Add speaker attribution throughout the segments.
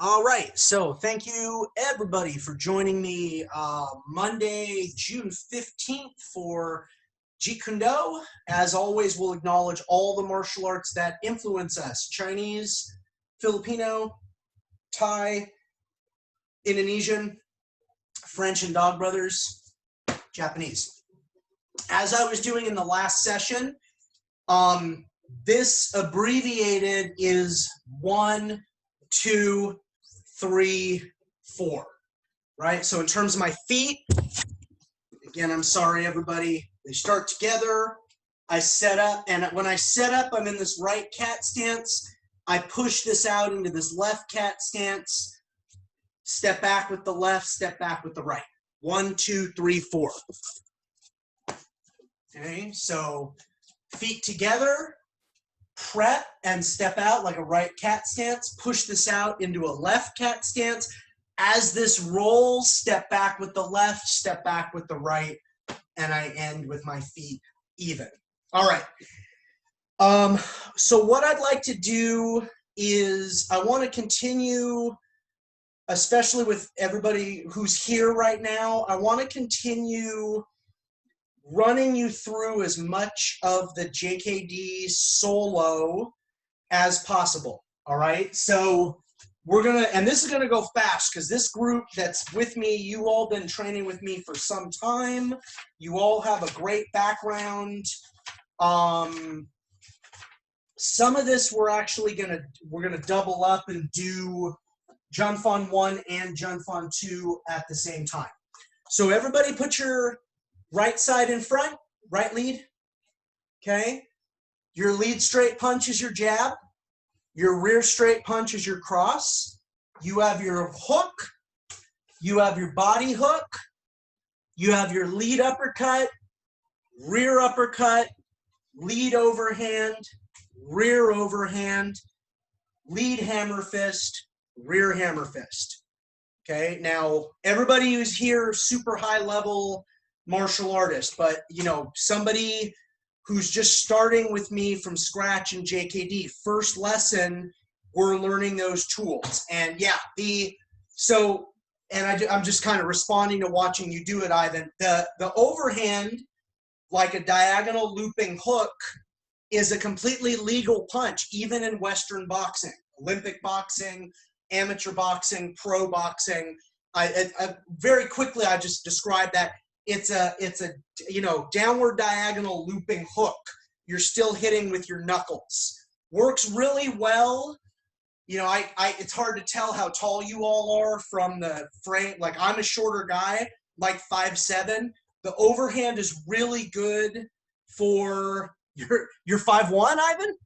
Speaker 1: All right, so thank you everybody for joining me Monday, June 15th for Jeet Kune. As always, we'll acknowledge all the martial arts that influence us: Chinese, Filipino, Thai, Indonesian, French and Dog Brothers, Japanese. As I was doing in the last session, this abbreviated is 1, 2, 3, 4, right? So in terms of my feet, again, I'm sorry, everybody, they start together. I set up, and when I set up, I'm in this right cat stance. I push this out into this left cat stance, step back with the left, step back with the right. 1, 2, 3, 4. Okay, so feet together, prep and step out like a right cat stance, push this out into a left cat stance. As this rolls, step back with the left, step back with the right, and I end with my feet even. All right. So what I'd like to do is I want to continue, especially with everybody who's here right now, I want to continue running you through as much of the JKD solo as possible. All right, so we're gonna, and this is gonna go fast because this group that's with me, you all been training with me for some time. You all have a great background. Some of this we're gonna double up and do Junfon 1 and Junfon 2 at the same time. So everybody put your right side in front, right lead, okay? Your lead straight punch is your jab. Your rear straight punch is your cross. You have your hook. You have your body hook. You have your lead uppercut, rear uppercut, lead overhand, rear overhand, lead hammer fist, rear hammer fist. Okay, now everybody who's here, super high level martial artist, but you know, somebody who's just starting with me from scratch in JKD, first lesson, we're learning those tools. And yeah, I'm just kind of responding to watching you do it, Ivan. The overhand, like a diagonal looping hook, is a completely legal punch, even in Western boxing, Olympic boxing, amateur boxing, pro boxing. I very quickly, I just described that. It's a downward diagonal looping hook. You're still hitting with your knuckles. Works really well. You know, it's hard to tell how tall you all are from the frame. Like, I'm a shorter guy, like 5'7". The overhand is really good for you're 5'1", Ivan?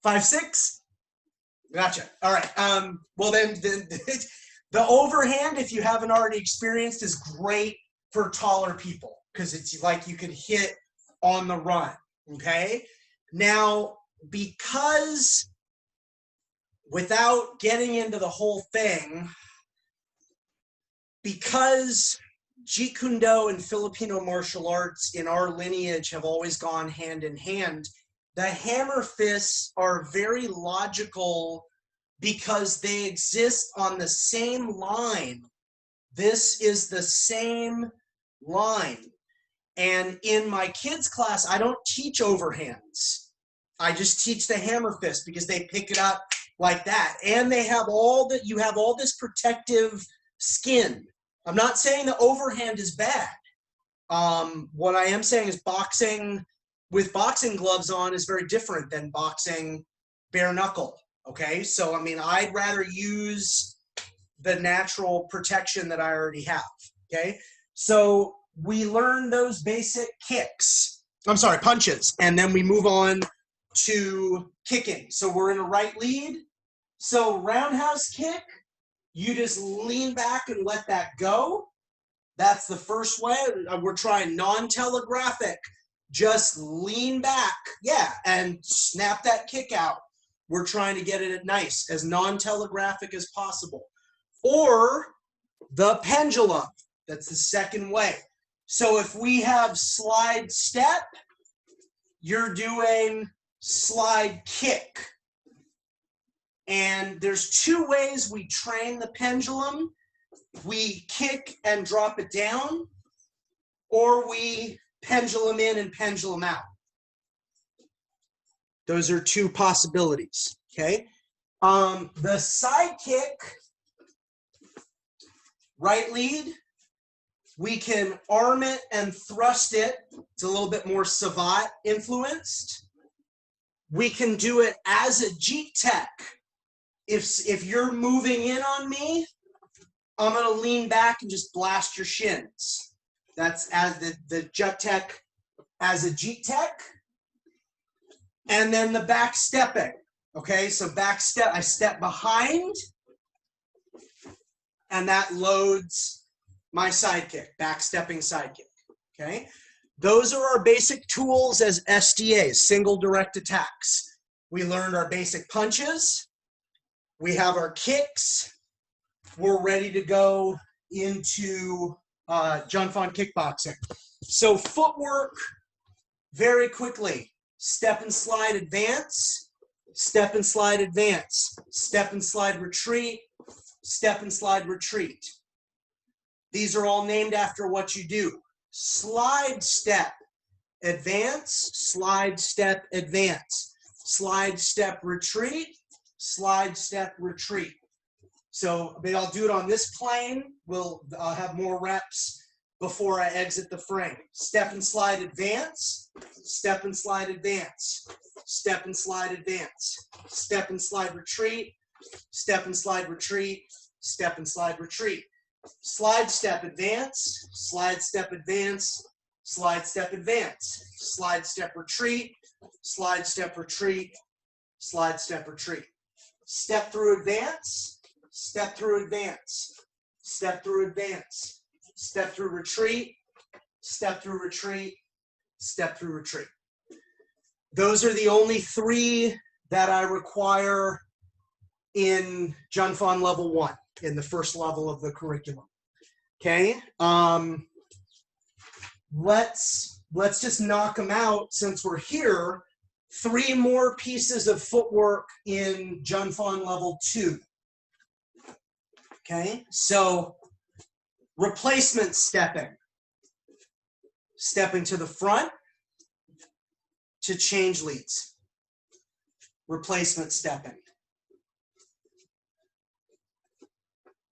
Speaker 1: 5'6"? Gotcha. All right. Well, then the overhand, if you haven't already experienced, is great for taller people because it's like you could hit on the run. Okay. Now, because without getting into the whole thing, because Jeet Kune and Filipino martial arts in our lineage have always gone hand in hand, the hammer fists are very logical because they exist on the same line. This is the same line. And in my kids' class, I don't teach overhands. I just teach the hammer fist because they pick it up like that. And they have you have all this protective skin. I'm not saying the overhand is bad. What I am saying is boxing with boxing gloves on is very different than boxing bare knuckle. Okay, so I mean, I'd rather use the natural protection that I already have. Okay, so we learn those basic punches, and then we move on to kicking. So we're in a right lead. So roundhouse kick, you just lean back and let that go. That's the first way. We're trying non-telegraphic. Just lean back, yeah, and snap that kick out. We're trying to get it nice, as non-telegraphic as possible. Or the pendulum, that's the second way. So if we have slide step, you're doing slide kick. And there's two ways we train the pendulum. We kick and drop it down, or we pendulum in and pendulum out. Those are two possibilities, okay? The side kick, right lead, we can arm it and thrust it. It's a little bit more savate influenced. We can do it as a Jeet tech. If you're moving in on me, I'm going to lean back and just blast your shins. That's as the Jeet tech as a Jeet tech. And then the back stepping. Okay, so back step, I step behind, and that loads my side kick, back stepping side kick. Okay, those are our basic tools as SDAs, single direct attacks. We learned our basic punches. We have our kicks. We're ready to go into Junfan kickboxing. So footwork, very quickly. Step and slide advance, step and slide advance, step and slide retreat, step and slide retreat. These are all named after what you do. Slide step, advance, slide step, advance, slide step, retreat, slide step, retreat. So maybe I'll do it on this plane. I'll have more reps before I exit the frame. Step and slide advance, step and slide advance, step and slide advance, step and slide retreat, step and slide retreat, step and slide retreat. Slide step advance, slide step advance, slide step advance, slide step retreat, slide step retreat, slide step retreat. Step through advance, step through advance, step through advance, step through retreat, step through retreat, step through retreat. Those are the only three that I require in Junfan level 1, in the first level of the curriculum. Okay, let's just knock them out since we're here. 3 more pieces of footwork in Junfan level 2. Okay, so replacement stepping. Stepping to the front to change leads. Replacement stepping.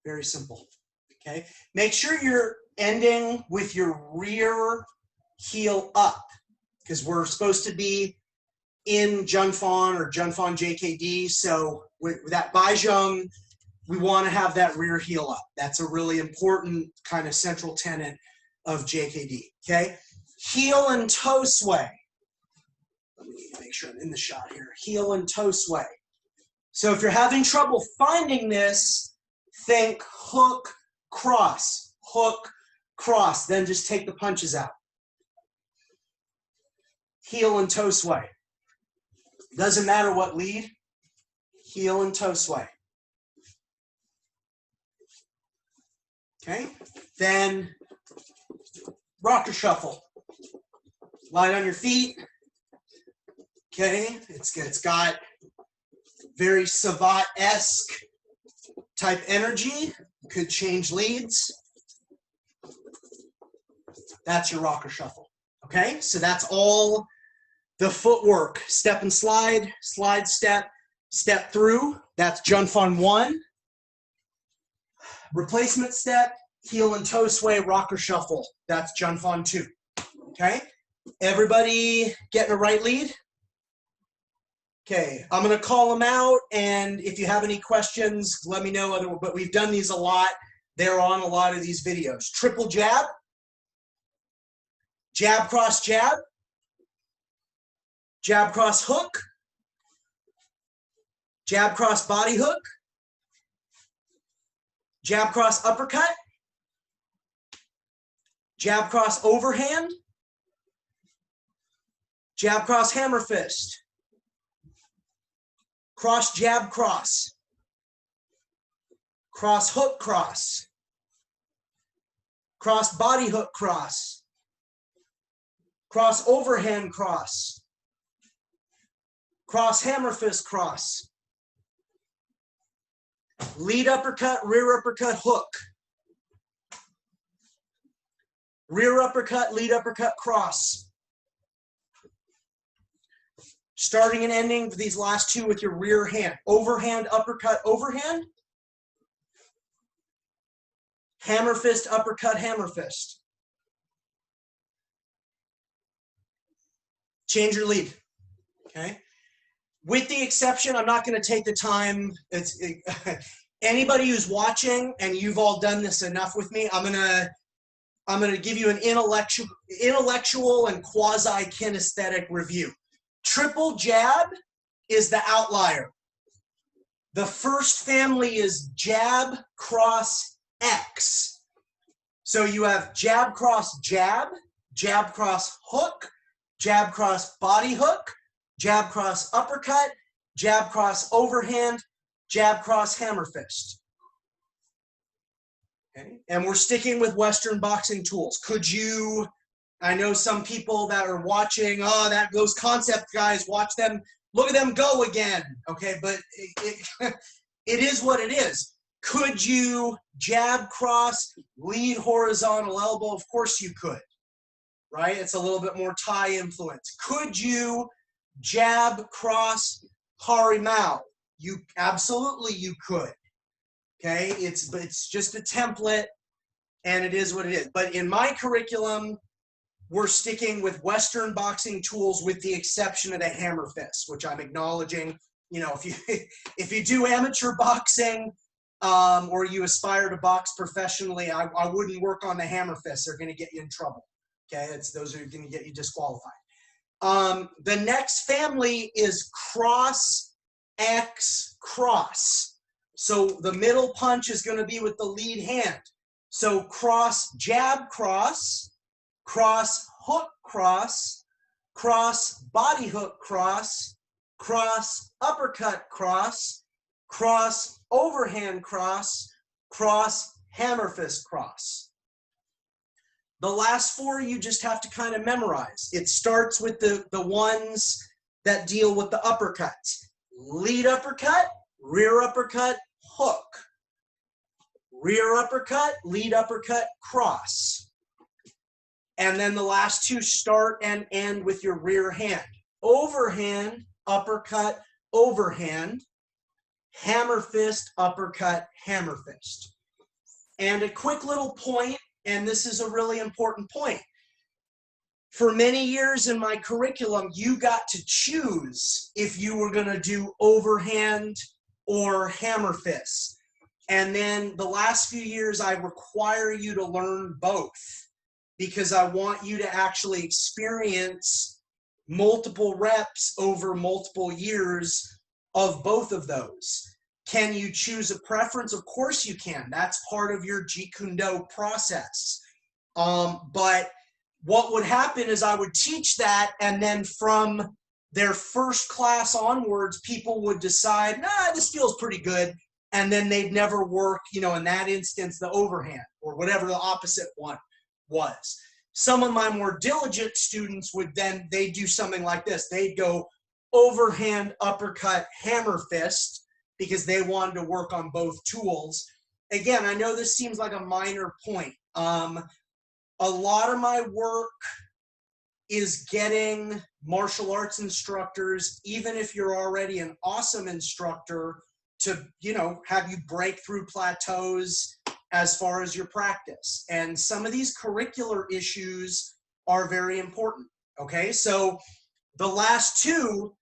Speaker 1: Very simple. Okay, make sure you're ending with your rear heel up, because we're supposed to be in Junfan or Junfan JKD. So with that Baizhong, we want to have that rear heel up. That's a really important kind of central tenet of JKD. Okay, heel and toe sway. Let me make sure I'm in the shot here. Heel and toe sway. So if you're having trouble finding this, think hook, cross, hook, cross. Then just take the punches out. Heel and toe sway. Doesn't matter what lead. Heel and toe sway. Okay, then rocker shuffle. Light on your feet. Okay, it's got very savate-esque type energy. Could change leads. That's your rocker shuffle. Okay, so that's all the footwork. Step and slide, slide step, step through. That's Junfan 1. Replacement step, heel and toe sway, rocker shuffle. That's Junfan 2. Okay, everybody getting a right lead? Okay, I'm going to call them out, and if you have any questions, let me know. But we've done these a lot. They're on a lot of these videos. Triple jab, jab cross jab, jab cross hook, jab cross body hook, jab cross uppercut, jab cross overhand, jab cross hammer fist, cross jab cross, cross hook cross, cross body hook cross, cross overhand cross, cross hammer fist cross, Lead uppercut, rear uppercut, hook. Rear uppercut, lead uppercut, cross. Starting and ending these last two with your rear hand. Overhand, uppercut, overhand. Hammer fist, uppercut, hammer fist. Change your lead, okay? With the exception, I'm not going to take the time. Anybody who's watching, and you've all done this enough with me, I'm gonna give you an intellectual and quasi-kinesthetic review. Triple jab is the outlier. The first family is jab, cross, X. So you have jab, cross, jab, jab, cross, hook, jab, cross, body hook, jab, cross, uppercut, jab, cross, overhand, jab, cross, hammer fist. Okay. And we're sticking with Western boxing tools. Could you, I know some people that are watching, oh, those concept guys, watch them, look at them go again. Okay, but it is what it is. Could you jab, cross, lead horizontal elbow? Of course you could, right? It's a little bit more Thai influence. Could you jab, cross, harimau? Absolutely you could. Okay, it's just a template, and it is what it is. But in my curriculum, we're sticking with Western boxing tools, with the exception of the hammer fist, which I'm acknowledging. You know, if you do amateur boxing, or you aspire to box professionally, I wouldn't work on the hammer fist. They're going to get you in trouble. Okay, those are going to get you disqualified. The next family is cross, X, cross. So the middle punch is going to be with the lead hand. So cross, jab, cross, cross, hook, cross, cross, body hook, cross, cross, uppercut, cross, cross, overhand, cross, cross, hammer fist, cross. The last four you just have to kind of memorize. It starts with the ones that deal with the uppercuts. Lead uppercut, rear uppercut, hook. Rear uppercut, lead uppercut, cross. And then the last two start and end with your rear hand. Overhand, uppercut, overhand. Hammer fist, uppercut, hammer fist. And a quick little point, and this is a really important point. For many years in my curriculum, you got to choose if you were going to do overhand or hammer fist. And then the last few years, I require you to learn both, because I want you to actually experience multiple reps over multiple years of both of those. Can you choose a preference? Of course you can. That's part of your Jeet Kune process. But what would happen is I would teach that, and then from their first class onwards, people would decide, nah, this feels pretty good. And then they'd never work, you know, in that instance, the overhand or whatever the opposite one was. Some of my more diligent students would then, they'd do something like this. They'd go overhand, uppercut, hammer fist, because they wanted to work on both tools. Again, I know this seems like a minor point. A lot of my work is getting martial arts instructors, even if you're already an awesome instructor, to, you know, have you break through plateaus as far as your practice. And some of these curricular issues are very important. Okay, so the last two,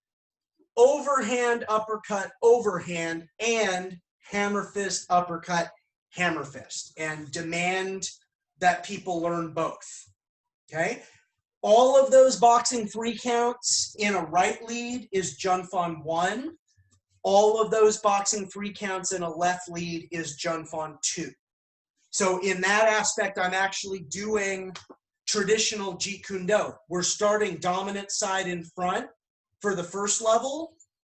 Speaker 1: overhand, uppercut, overhand, and hammer fist, uppercut, hammer fist, and demand that people learn both. Okay, all of those boxing 3 counts in a right lead is Junfan 1. All of those boxing 3 counts in a left lead is Junfan 2. So in that aspect, I'm actually doing traditional Jeet Kune Do. We're starting dominant side in front for the first level,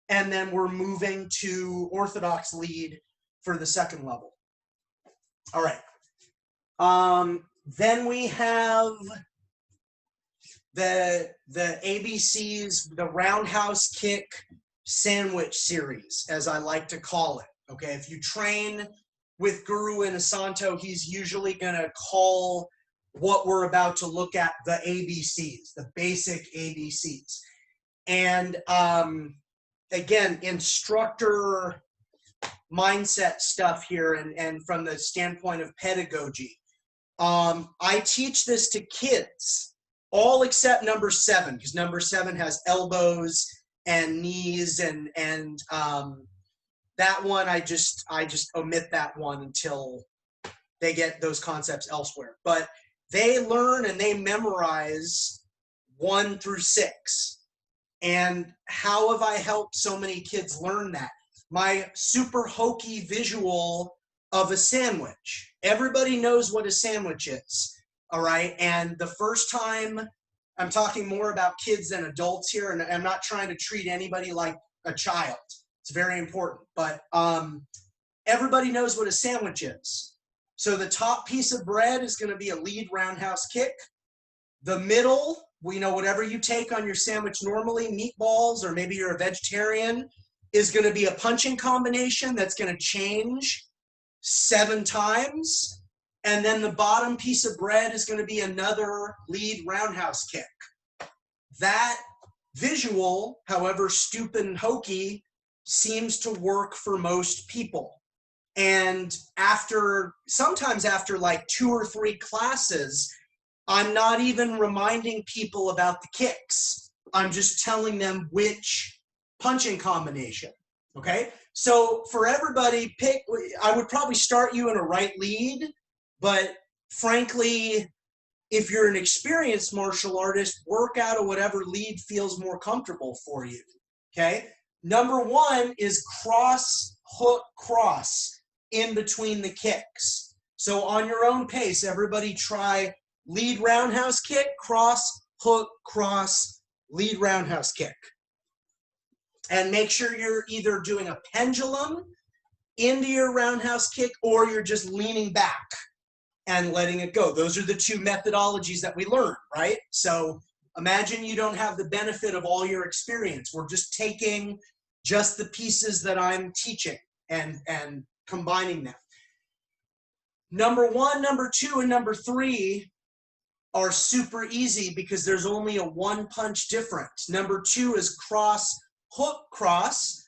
Speaker 1: and then we're moving to orthodox lead for the second level. All right. Then we have the ABCs, the roundhouse kick sandwich series, as I like to call it. Okay, if you train with Guru Inosanto, he's usually going to call what we're about to look at the ABCs, the basic ABCs. And again, instructor mindset stuff here, and from the standpoint of pedagogy. I teach this to kids, all except number 7, because number 7 has elbows and knees, and that one I just omit that one until they get those concepts elsewhere. But they learn and they memorize 1 through 6. And how have I helped so many kids learn that? My super hokey visual of a sandwich. Everybody knows what a sandwich is, all right? And the first time, I'm talking more about kids than adults here, and I'm not trying to treat anybody like a child. It's very important. But everybody knows what a sandwich is. So the top piece of bread is going to be a lead roundhouse kick. The middle, whatever you take on your sandwich normally, meatballs, or maybe you're a vegetarian, is going to be a punching combination that's going to change 7 times. And then the bottom piece of bread is going to be another lead roundhouse kick. That visual, however stupid and hokey, seems to work for most people. And sometimes after like 2 or 3 classes, I'm not even reminding people about the kicks. I'm just telling them which punching combination, okay? So for everybody, I would probably start you in a right lead, but frankly, if you're an experienced martial artist, work out of whatever lead feels more comfortable for you, okay? Number 1 is cross, hook, cross in between the kicks. So on your own pace, everybody try lead roundhouse kick, cross, hook, cross, lead roundhouse kick. And make sure you're either doing a pendulum into your roundhouse kick, or you're just leaning back and letting it go. Those are the 2 methodologies that we learn, right? So imagine you don't have the benefit of all your experience. We're just taking just the pieces that I'm teaching and combining them. Number 1, number 2, and number 3 are super easy because there's only a 1 punch difference. Number 2 is cross, hook, cross.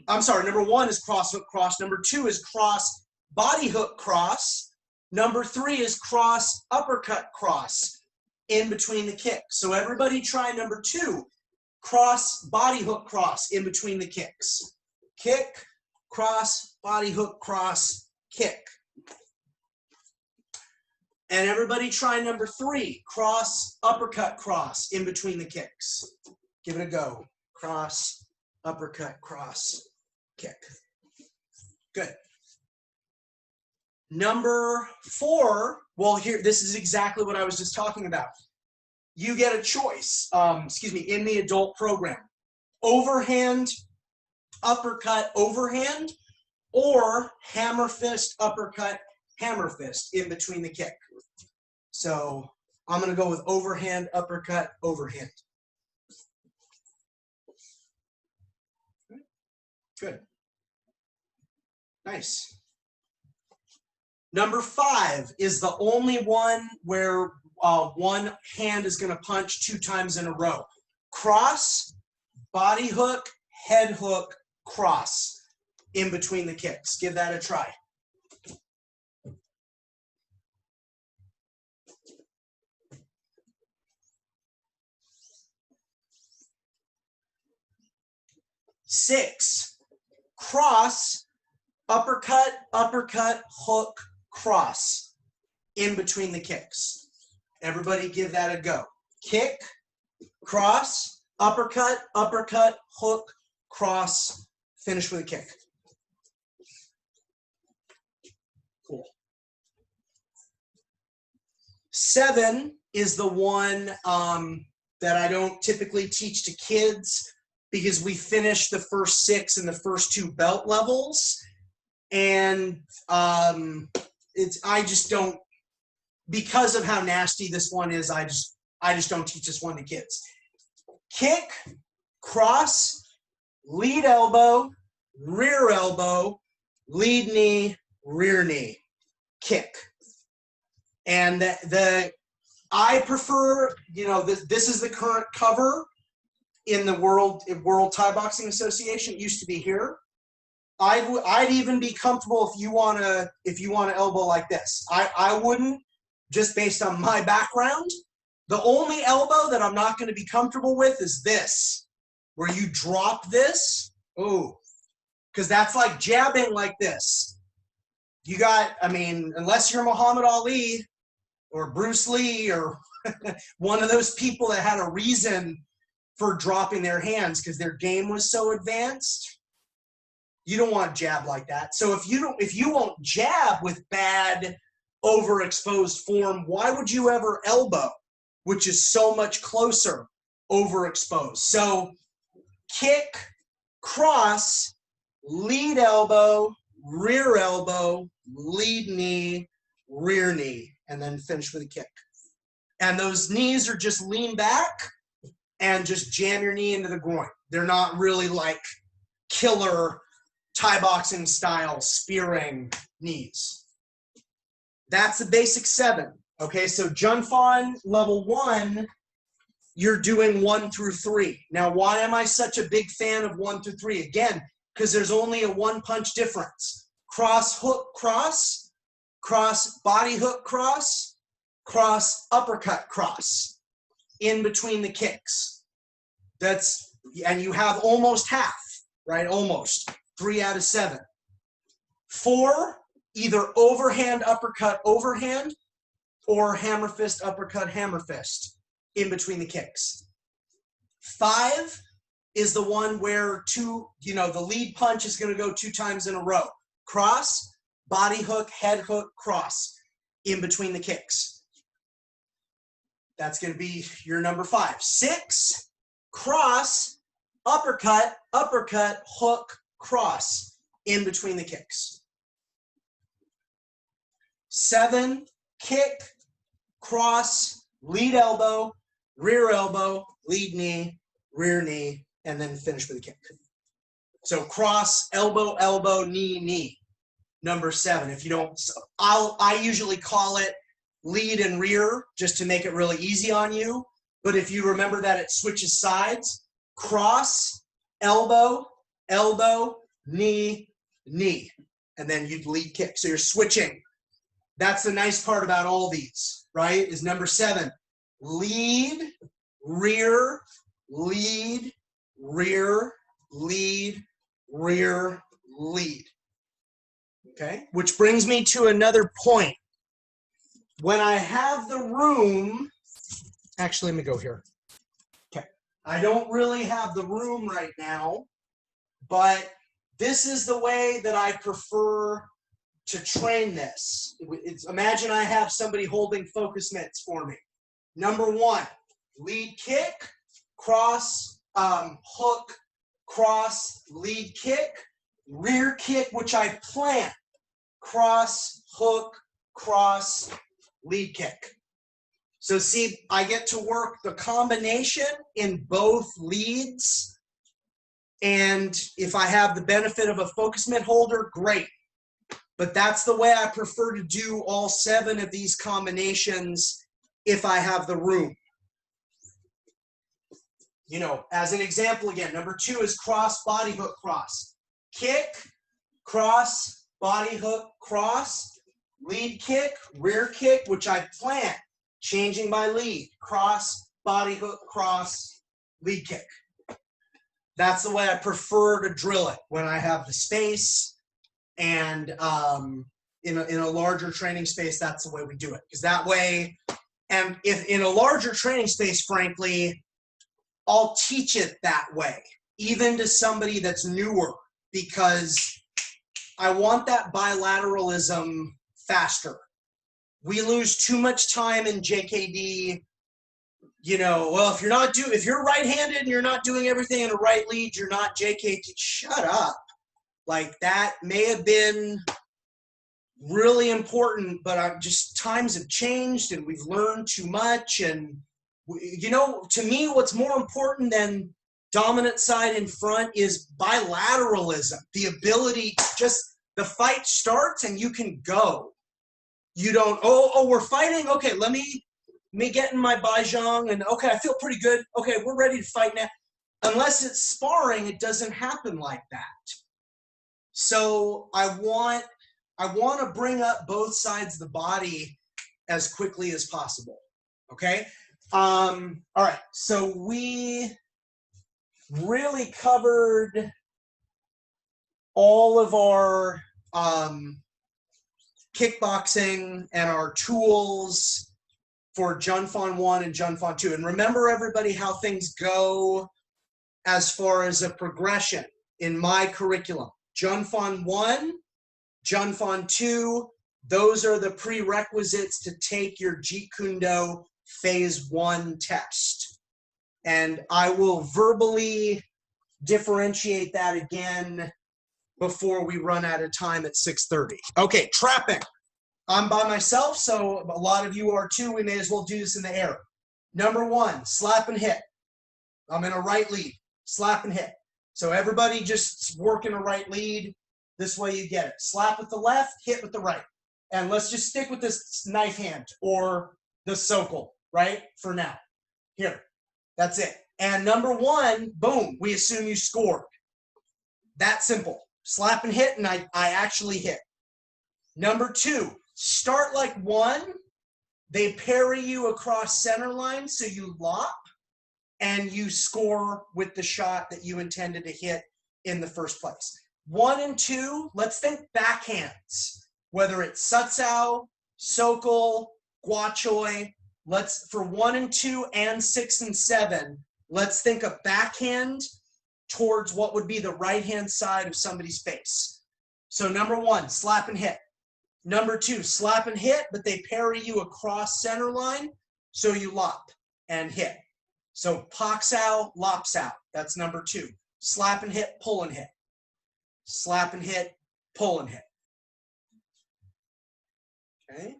Speaker 1: I'm sorry, number 1 is cross, hook, cross. Number 2 is cross, body hook, cross. Number 3 is cross, uppercut, cross in between the kicks. So everybody try number 2, cross, body hook, cross in between the kicks. Kick, cross, body hook, cross, kick. And everybody try number 3, cross, uppercut, cross in between the kicks. Give it a go. Cross, uppercut, cross, kick. Good. Number 4, well, here, this is exactly what I was just talking about. You get a choice, in the adult program. Overhand, uppercut, overhand, or hammer fist, uppercut, hammer fist in between the kick. So I'm going to go with overhand, uppercut, overhand. Good. Nice. Number 5 is the only one where one hand is going to punch 2 times in a row. Cross, body hook, head hook, cross in between the kicks. Give that a try. Six, cross, uppercut, uppercut, hook, cross in between the kicks. Everybody give that a go. Kick, cross, uppercut, uppercut, hook, cross, finish with a kick. Cool. 7 is the one that I don't typically teach to kids because we finished the first 6 and the first 2 belt levels. And I just don't, because of how nasty this one is, I just don't teach this one to kids. Kick, cross, lead elbow, rear elbow, lead knee, rear knee, kick. And I prefer, you know, this is the current cover in the World Thai Boxing Association. It used to be here. I'd even be comfortable if you wanna elbow like this. I wouldn't, just based on my background. The only elbow that I'm not going to be comfortable with is this, where you drop this. Oh, because that's like jabbing like this. You got, I mean, unless you're Muhammad Ali or Bruce Lee or one of those people that had a reason for dropping their hands because their game was so advanced, you don't want to jab like that. So if you won't jab with bad overexposed form, why would you ever elbow, which is so much closer overexposed? So kick, cross, lead elbow, lead knee, rear knee, and then finish with a kick. And those knees are just lean back and just jam your knee into the groin. They're not really like killer Thai boxing style spearing knees. That's the basic 7. Okay, so Junfan level 1, you're doing 1 through 3. Now, why am I such a big fan of 1 through 3? Again, because there's only a 1-punch difference. Cross hook cross, cross body hook cross, cross uppercut cross in between the kicks. And you have almost half, right? Almost 3 out of 7. 4, either overhand uppercut overhand or hammer fist uppercut hammer fist in between the kicks. 5 is the one where the lead punch is going to go 2 times in a row. Cross, body hook, head hook, cross in between the kicks. That's going to be your number 5. 6, cross, uppercut, uppercut, hook, cross in between the kicks. 7, kick, cross, lead elbow, lead knee, rear knee, and then finish with a kick. So cross, elbow, elbow, knee, knee. Number 7. If you don't, I usually call it lead and rear just to make it really easy on you. But if you remember that it switches sides, cross, elbow, elbow, knee, knee, and then you'd lead kick. So you're switching. That's the nice part about all these, right? Is number 7, lead, rear, lead, rear, lead, rear, lead. Okay, which brings me to another point. When I have the room, actually, let me go here. Okay, I don't really have the room right now, but this is the way that I prefer to train this. Imagine I have somebody holding focus mitts for me. Number 1, lead kick, cross, hook, cross, lead kick, rear kick, which I plant, cross, hook, cross, lead kick. So see, I get to work the combination in both leads. And if I have the benefit of a focus mitt holder, great. But that's the way I prefer to do all 7 of these combinations if I have the room. You know, as an example again, number 2 is cross, body hook, cross. Kick, cross, body hook, cross, lead kick, rear kick, which I plant, changing my lead, cross, body hook, cross, lead kick. That's the way I prefer to drill it when I have the space. And in a larger training space, that's the way we do it. Because that way, and if in a larger training space, frankly, I'll teach it that way, even to somebody that's newer, because I want that bilateralism faster. We lose too much time in JKD. You know, well, if you're right-handed and you're not doing everything in a right lead, you're not JKD. Shut up. Like, that may have been really important, but times have changed and we've learned too much. And, you know, to me, what's more important than dominant side in front is bilateralism, the ability to just The fight starts and you can go. You don't, oh, we're fighting? Okay, let me get in my Baizhang and okay, I feel pretty good. Okay, we're ready to fight now. Unless it's sparring, it doesn't happen like that. So I want to bring up both sides of the body as quickly as possible. Okay? All right, so we really covered all of our kickboxing and our tools for Junfan 1 and Junfan 2. And remember, everybody, how things go as far as a progression in my curriculum. Junfan 1, Junfan 2, those are the prerequisites to take your Jeet Kune Phase 1 test. And I will verbally differentiate that again before we run out of time at 6:30. Okay, trapping. I'm by myself, so a lot of you are too. We may as well do this in the air. Number 1, slap and hit. I'm in a right lead, slap and hit. So everybody just work in a right lead. This way you get it. Slap with the left, hit with the right. And let's just stick with this knife hand or the sokel, right, for now. Here, that's it. And number 1, boom, we assume you scored. That simple. Slap and hit, and I actually hit. Number 2, start like 1. They parry you across center line, so you lop, and you score with the shot that you intended to hit in the first place. 1 and 2, let's think backhands. Whether it's Satsao, Sokel, Guachoi, for 1 and 2 and 6 and 7, let's think a backhand towards what would be the right-hand side of somebody's face. So number 1, slap and hit. Number 2, slap and hit, but they parry you across center line, so you lop and hit. So Paksao, Lopsao, that's number 2. Slap and hit, pull and hit. Slap and hit, pull and hit. Okay.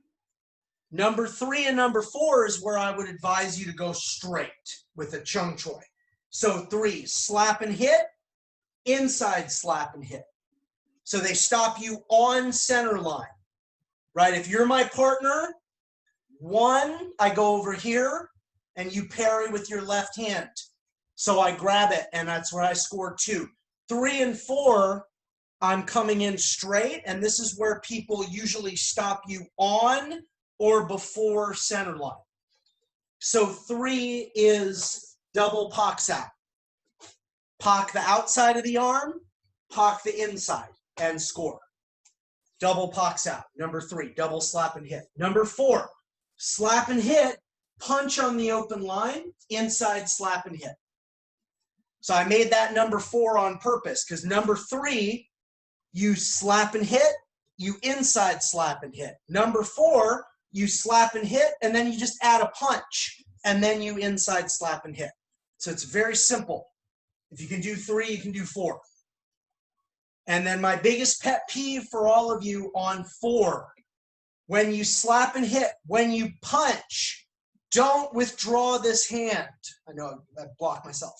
Speaker 1: Number 3 and number 4 is where I would advise you to go straight with a Chung Choi. So 3, slap and hit, inside slap and hit. So they stop you on center line, right? If you're my partner, 1, I go over here and you parry with your left hand. So I grab it and that's where I score 2. 3 and 4, I'm coming in straight, and this is where people usually stop you on or before center line. So 3 is double Paksao. Pak the outside of the arm, pak the inside, and score. Double Paksao. Number 3, double slap and hit. Number 4, slap and hit, punch on the open line, inside slap and hit. So I made that number 4 on purpose, because number 3, you slap and hit, you inside slap and hit. Number 4, you slap and hit, and then you just add a punch, and then you inside slap and hit. So it's very simple. If you can do 3, you can do 4. And then my biggest pet peeve for all of you on 4, when you slap and hit, when you punch, don't withdraw this hand. I know I blocked myself.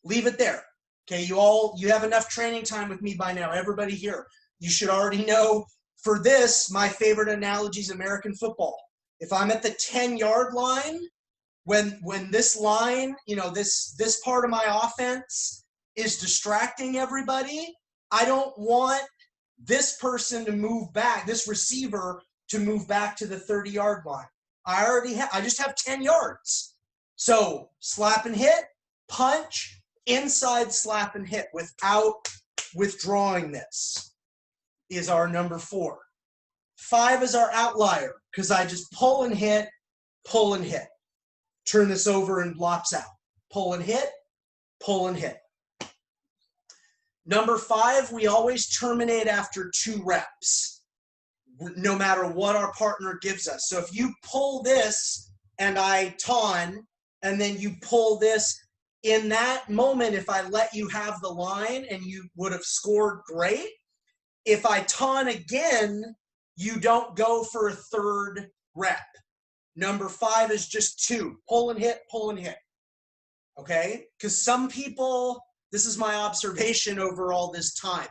Speaker 1: Leave it there. Okay, you have enough training time with me by now. Everybody here, you should already know. For this, my favorite analogy is American football. If I'm at the 10-yard line, when this line, this part of my offense is distracting everybody, I don't want this person to move back, this receiver to move back to the 30-yard line. I just have 10 yards. So slap and hit, punch, inside slap and hit without withdrawing this is our number 4. 5 is our outlier, because I just pull and hit, pull and hit. Turn this over and lops out. Pull and hit, pull and hit. Number 5, we always terminate after 2 reps, no matter what our partner gives us. So if you pull this and I ton, and then you pull this, in that moment, if I let you have the line and you would have scored, great. If I ton again, you don't go for a 3rd rep. Number 5 is just 2. Pull and hit, pull and hit. Okay? Because some people, this is my observation over all this time.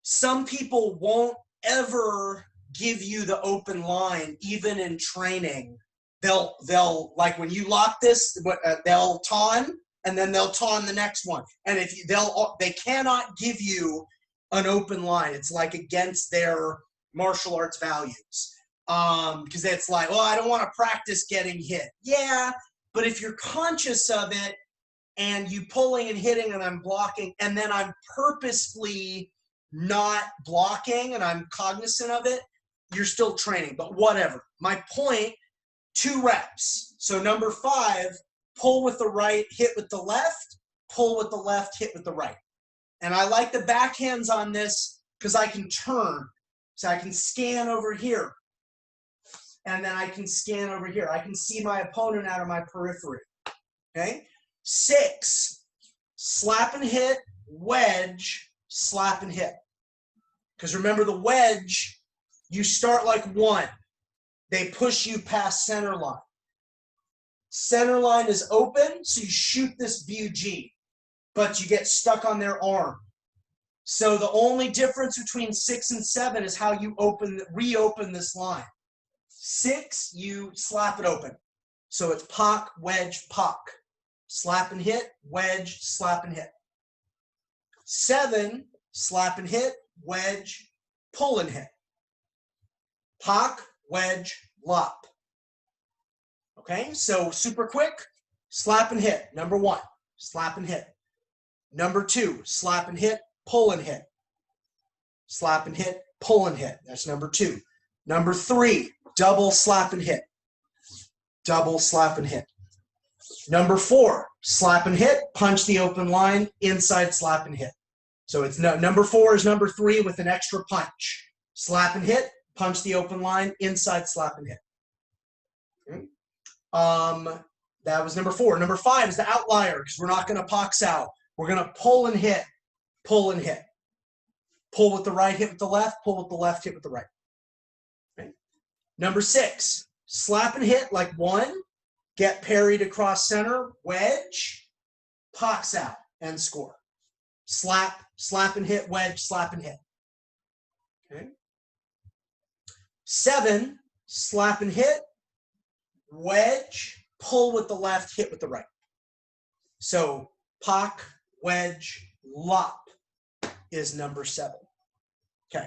Speaker 1: some people won't ever give you the open line, even in training. They'll like when you lock this, they'll taun, and then they'll taun the next one. And if you, they cannot give you an open line. It's like against their martial arts values. Because it's like, well, I don't want to practice getting hit. Yeah, but if you're conscious of it and you pulling and hitting and I'm blocking, and then I'm purposefully not blocking and I'm cognizant of it, you're still training, but whatever. My point, 2 reps. So number 5, pull with the right, hit with the left, pull with the left, hit with the right. And I like the backhands on this because I can turn. So I can scan over here. And then I can scan over here. I can see my opponent out of my periphery. Okay? 6, slap and hit, wedge, slap and hit. Because remember the wedge, you start like 1. They push you past center line. Center line is open, so you shoot this view G, but you get stuck on their arm. So the only difference between 6 and 7 is how you reopen this line. 6, you slap it open. So it's pock, wedge, pock. Slap and hit, wedge, slap and hit. 7, slap and hit, wedge, pull and hit. Pock, wedge, lop. Okay, so super quick, slap and hit. Number 1, slap and hit. Number 2, slap and hit, pull and hit. Slap and hit, pull and hit. That's number 2. Number 3, double slap and hit. Double slap and hit. Number 4, slap and hit, punch the open line, inside slap and hit. So it's number 4 is number 3 with an extra punch. Slap and hit, punch the open line, inside slap and hit. Okay. That was number 4. Number 5 is the outlier because we're not going to pox out. We're going to pull and hit, pull and hit. Pull with the right, hit with the left, pull with the left, hit with the right. Okay. Number 6, slap and hit like 1, get parried across center, wedge, pox out, and score. Slap, slap and hit, wedge, slap and hit. Okay. 7, slap and hit, wedge, pull with the left, hit with the right. So pock, wedge, lop is number 7. Okay,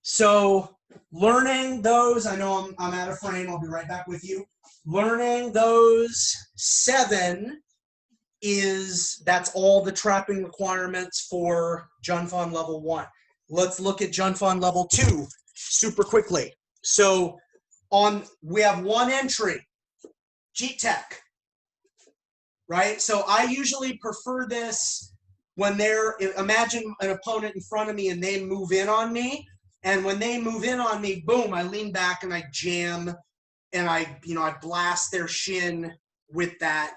Speaker 1: so learning those, I know I'm out of frame, I'll be right back with you. Learning those 7 that's all the trapping requirements for Junfan level 1. Let's look at Junfan level 2 super quickly. So we have 1 entry, Jeet Tech, right? So I usually prefer this when imagine an opponent in front of me and they move in on me. And when they move in on me, boom, I lean back and I jam and I blast their shin with that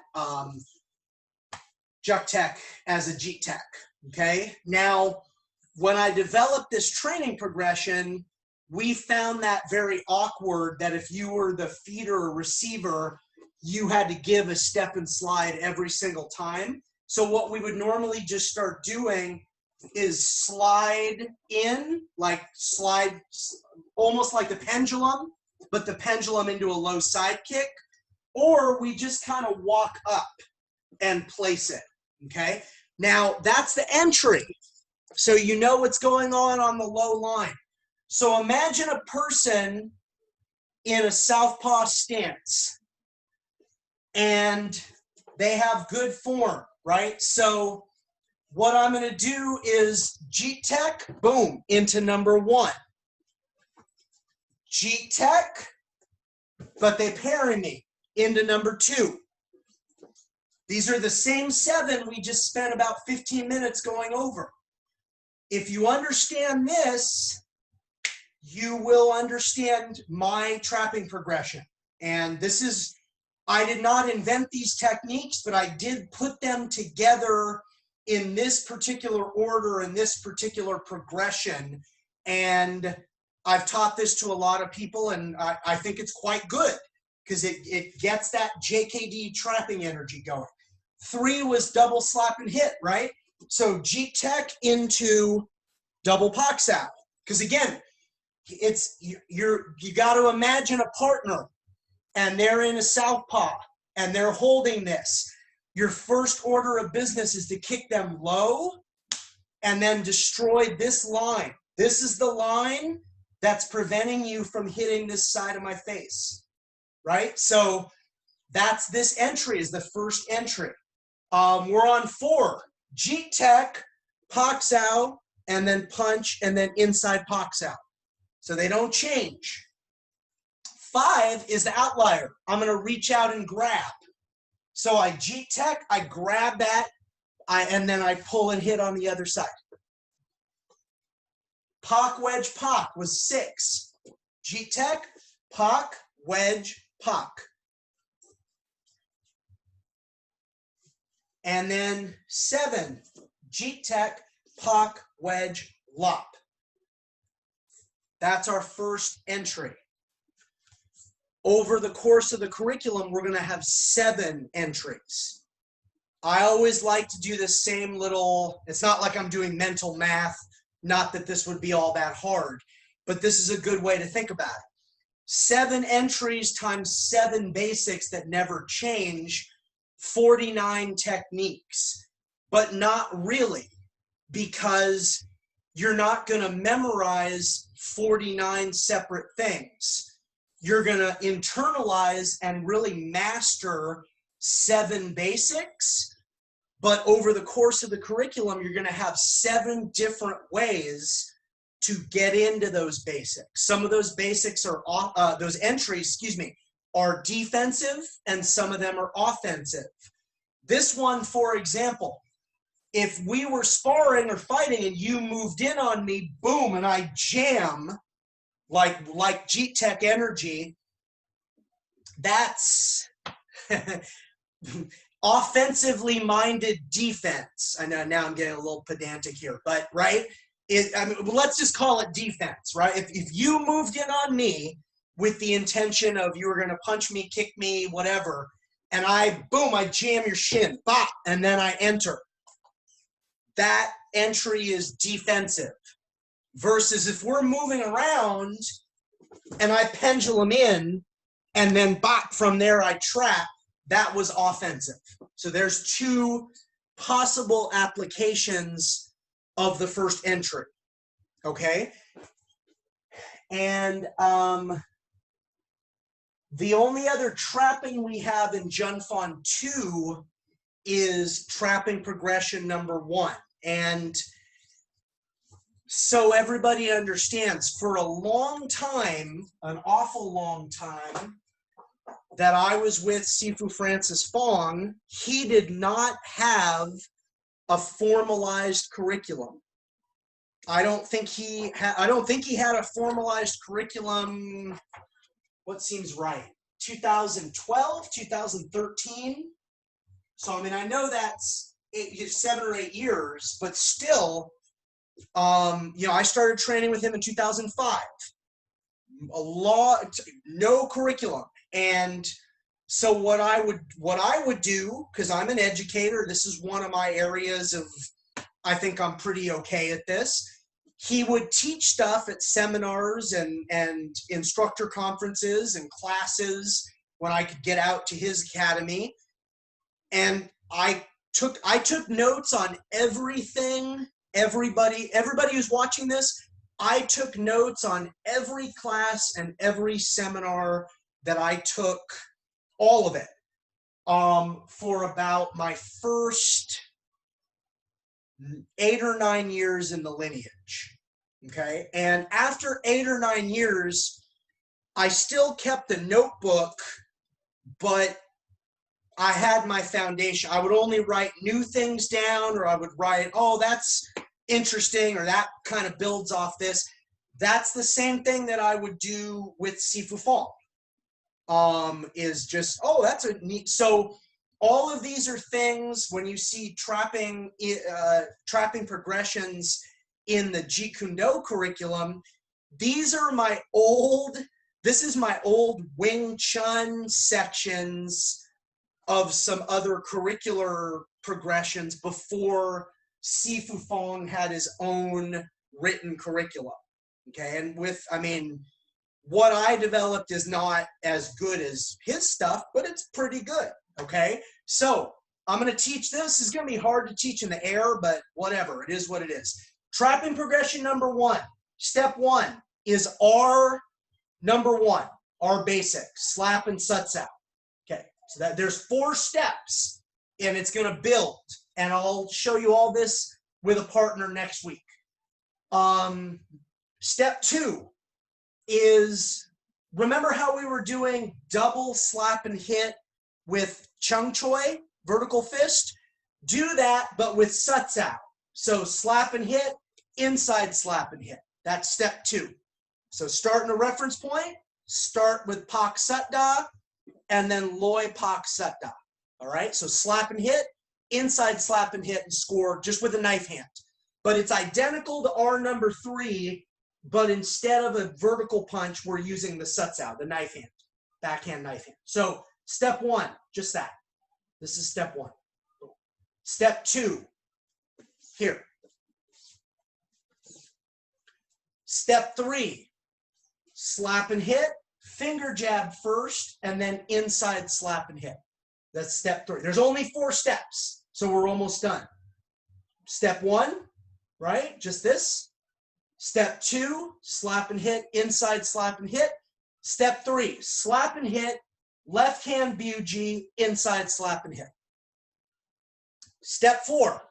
Speaker 1: Juk Tech as a Jeet Tech, okay? Now, when I developed this training progression, we found that very awkward that if you were the feeder or receiver, you had to give a step and slide every single time. So what we would normally just start doing is slide in, like slide almost like the pendulum, but the pendulum into a low side kick, or we just kind of walk up and place it, okay? Now, that's the entry. So you know what's going on the low line. So imagine a person in a southpaw stance and they have good form, right? So what I'm going to do is Jeet Tech, boom, into number 1. Jeet Tech, but they parry me into number 2. These are the same 7 we just spent about 15 minutes going over. If you understand this, you will understand my trapping progression. And this is, I did not invent these techniques, but I did put them together in this particular order, in this particular progression. And I've taught this to a lot of people, and I think it's quite good because it gets that JKD trapping energy going. 3 was double slap and hit, right? So Jeet Tech into double pak sao. Because again, it's you got to imagine a partner, and they're in a southpaw, and they're holding this. Your first order of business is to kick them low, and then destroy this line. This is the line that's preventing you from hitting this side of my face, right? So that's this entry is the first entry. We're on 4. Jeet Tech, pak sao, and then punch, and then inside pak sao. So they don't change. 5 is the outlier. I'm going to reach out and grab. So I Jeet Tech, I grab that, and then I pull and hit on the other side. Pak, wedge, pak was 6. Jeet Tech, pak, wedge, pak. And then 7, Jeet Tech, pak, wedge, lop. That's our first entry. Over the course of the curriculum, we're going to have 7 entries. I always like to do the same little, it's not like I'm doing mental math, not that this would be all that hard, but this is a good way to think about it. 7 entries times 7 basics that never change, 49 techniques, but not really, because you're not going to memorize 49 separate things. You're going to internalize and really master 7 basics, but over the course of the curriculum, you're going to have 7 different ways to get into those basics. Some of those basics are, those entries, excuse me, are defensive, and some of them are offensive. This one, for example, if we were sparring or fighting and you moved in on me, boom, and I jam, like Jeet Tech energy, that's offensively minded defense. I know now I'm getting a little pedantic here, but right? I mean, let's just call it defense, right? If you moved in on me with the intention of you were going to punch me, kick me, whatever, and boom, I jam your shin, bop, and then I enter. That entry is defensive. Versus if we're moving around and I pendulum in and then bop, from there I trap, that was offensive. So there's 2 possible applications of the first entry, okay? And the only other trapping we have in Junfan 2 is trapping progression number 1. And so everybody understands, for a long time, an awful long time, that I was with Sifu Francis Fong, he did not have a formalized curriculum. I don't think he had a formalized curriculum. What seems right? 2012, 2013. So I mean, I know that's 7 or 8 years, but still, you know, I started training with him in 2005. No curriculum. And so what I would do, because I'm an educator, this is one of my areas of, I think I'm pretty okay at this. He would teach stuff at seminars and instructor conferences and classes when I could get out to his academy. And I took notes on everything. Everybody who's watching this, I took notes on every class and every seminar that I took, all of it, for about my first 8 or 9 years in the lineage, okay? And after 8 or 9 years, I still kept the notebook, but I had my foundation. I would only write new things down, or I would write, oh, that's interesting, or that kind of builds off this. That's the same thing that I would do with Sifu Fong. Is just, oh, that's a neat. So all of these are things, when you see trapping progressions in the Jeet Kune curriculum, these are this is my old Wing Chun sections of some other curricular progressions before Sifu Fong had his own written curriculum. Okay, and with, I mean, what I developed is not as good as his stuff, but it's pretty good. Okay, so I'm going to teach this. It's going to be hard to teach in the air, but whatever. It is what it is. Trapping progression number 1. Step 1 is R number 1, R basic, slap and suts out. Okay, so that there's 4 steps, and it's going to build. And I'll show you all this with a partner next week. Step 2 is, remember how we were doing double slap and hit with chung choi, vertical fist? Do that, but with suts out. So slap and hit, inside slap and hit. That's step 2. So start in a reference point, start with pak sut da, and then loi pak sut da. All right, so slap and hit, inside slap and hit, and score just with a knife hand. But it's identical to R number 3, but instead of a vertical punch, we're using the suts out, the knife hand, backhand knife hand. So step 1, just that. This is step 1. Step 2, here. Step 3, slap and hit, finger jab first, and then inside slap and hit. That's step 3. There's only 4 steps, so we're almost done. Step 1, right? Just this. Step 2, slap and hit, inside slap and hit. Step 3, slap and hit, left hand BUG, inside slap and hit. Step 4,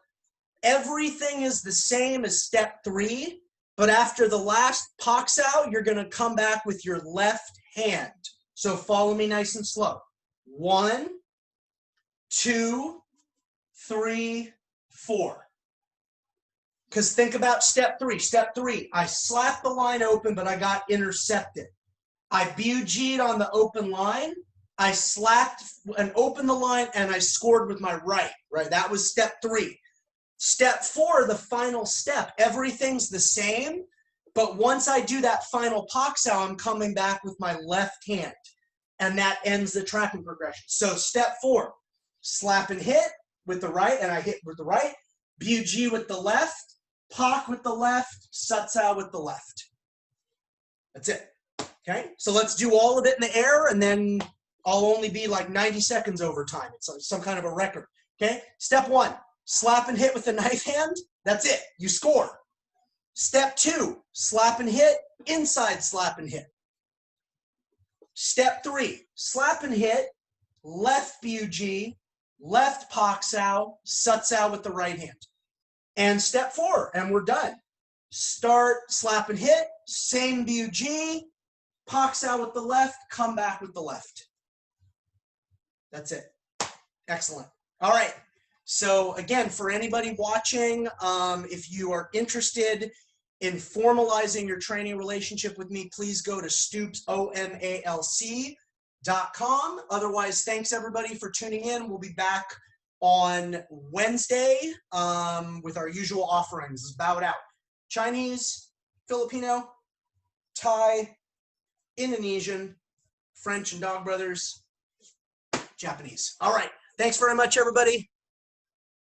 Speaker 1: everything is the same as step 3, but after the last pox out, you're going to come back with your left hand. So follow me nice and slow. 1, 2, 3, 4. Because think about step 3. Step 3, I slapped the line open, but I got intercepted. I BUG'd on the open line. I slapped and opened the line, and I scored with my right. Right, that was step 3. Step 4, the final step, everything's the same, but once I do that final pox out, I'm coming back with my left hand, and that ends the trapping progression. So step 4, slap and hit with the right, and I hit with the right, BUG with the left, pock with the left, suts out with the left. That's it. Okay, so let's do all of it in the air, and then I'll only be like 90 seconds over time. It's some kind of a record. Okay, step 1, slap and hit with the knife hand. That's it, you score. Step 2, slap and hit, inside slap and hit. Step 3, slap and hit, left BUG, left pox out, suts out with the right hand. And step 4, and we're done. Start, slap and hit, same BUG, pox out with the left, come back with the left. That's it. Excellent. All right. So again, for anybody watching, if you are interested in formalizing your training relationship with me, please go to stoopsomalc.com. Otherwise, thanks everybody for tuning in. We'll be back on Wednesday with our usual offerings. Let's bow it out. Chinese, Filipino, Thai, Indonesian, French and Dog Brothers, Japanese. All right. Thanks very much, everybody.